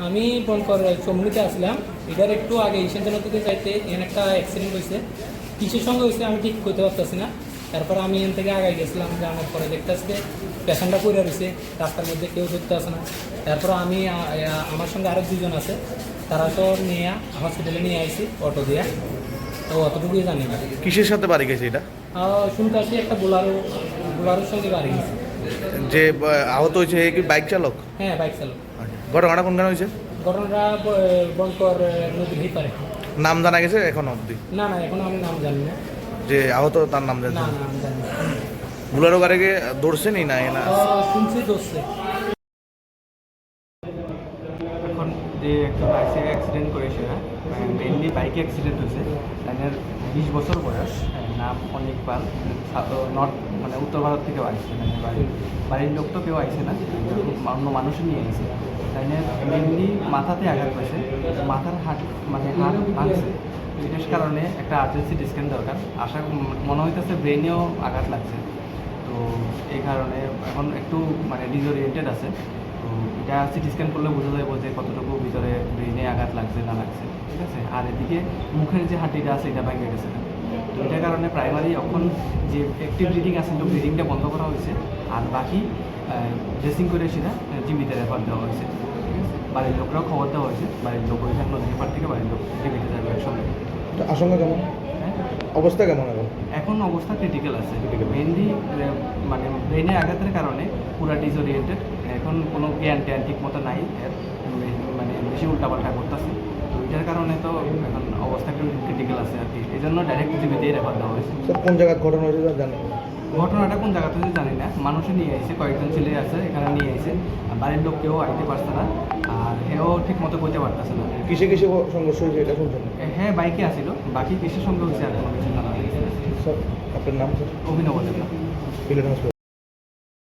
আমি বনকর চমনিতে আসলাম, এটার একটু আগে ঈশান্ত নদীতে যাইতে এখানে একটা অ্যাক্সিডেন্ট হয়েছে। কিসের সঙ্গে হয়েছে আমি ঠিক করতে পারতেছি না। তারপর আমি এখান থেকে আগে গেছিলাম, যাওয়ার পরে দেখতে আসতে পেশেন্টটা পড়ে রয়েছে, রাস্তার মধ্যে কেউ ধরতে আসে না। তারপর আমি আমার সঙ্গে আরও দুজন আছে, তারা তো নিয়ে হসপিটালে নিয়ে আসছি অটো দিয়ে। তো অতটুকুই জানি না কিসের সাথে বাড়ি গেছে এটা। শুনতে আসছি একটা বোলারোর সঙ্গে গাড়ি গেছে। যে আহত হয়েছে কি বাইক চালক? হ্যাঁ, বাইক চালক। ঘটনাটা কোনখানে হয়েছে? ঘটনাটা বনকর নদীর ভিতরে। নাম জানা গেছে এখন অবধি? না, এখনো আমি নাম জানি না। যে আহত তার নাম জানেন? না, আমি জানি না। বুলারো গাড়িকে ধরছে নি না? শুনছি দোষে। এখন যে একটা বাইকে অ্যাক্সিডেন্ট করেছে, মেনলি বাইকে অ্যাক্সিডেন্ট হয়েছে। তাদের 20 বছর বয়স, নাম অনেক পাল, নর্থ মানে উত্তর ভারত থেকে আসছে। মানে বাড়ির লোক তো কেউ আসছে না, অন্য মানুষই নিয়ে গেছে। তাই মেনলি মাথাতে আঘাত পেয়েছে, মাথার হাত ভাঙছে। এটার কারণে একটা আর্জেন্সি স্ক্যান দরকার। আশা মনে হইতেছে ব্রেনেও আঘাত লাগছে। তো এই কারণে এখন একটু মানে ডিসওরিয়েন্টেড আছে। তো এটা সিটি স্ক্যান করলে বোঝা যায় যে কতটুকু ভিতরে ব্রেনে আঘাত লাগছে না লাগছে, ঠিক আছে। আর এদিকে মুখের যে হাঁটিটা আছে এটা ভেঙে গেছে। তো এটার কারণে প্রাইমারি এখন যে অ্যাক্টিভ ব্লিডিং আছে তো ব্লিডিংটা বন্ধ করা হয়েছে, আর বাকি ড্রেসিং করে সেটা জিবিতে রেফার দেওয়া হয়েছে, ঠিক আছে। বাড়ির লোকরাও খবর দেওয়া হয়েছে, বাড়ির লোক ওইখানে নদীর পার থেকে বাড়ির লোক জিবিতে যাবে একসঙ্গে। আশঙ্কা কেমন? অবস্থা কেমন এখন অবস্থা ক্রিটিক্যাল আছে। মেনলি মানে ব্রেনে আঘাতের কারণে পুরো ডিসওরিয়েন্টেড, এখন কোনো জ্ঞান ট্যান ঠিক মতো নাই, মানে বেশি উল্টাপাল্টা করতেছে। তো এটার কারণে তো এখন অবস্থা একটু ক্রিটিক্যাল আছে আর কি, এই জন্য ডাইরেক্ট জিবিতেই রেফার দেওয়া হয়েছে। কোন জায়গায় ঘটনা হয়েছে জানেন? ঘটনাটা কোন জায়গা থেকে জানি না, মানুষে নিয়ে আসছে, কয়েকজন ছেলে আছে এখানে নিয়ে আসছে, বাড়ির লোক কেউ আইতে পারছে না, আর হেও ঠিক মতো করতে পারতেছে না। কিসে সংঘর্ষ হয়েছে এটা শুনছেন? হ্যাঁ, বাইকে আসিল, বাকি কিসের সঙ্গে হয়েছে আর কোনো কিছু জানা নেই। স্যার আপনার নাম? স্যার অভিনব দেবনাথ।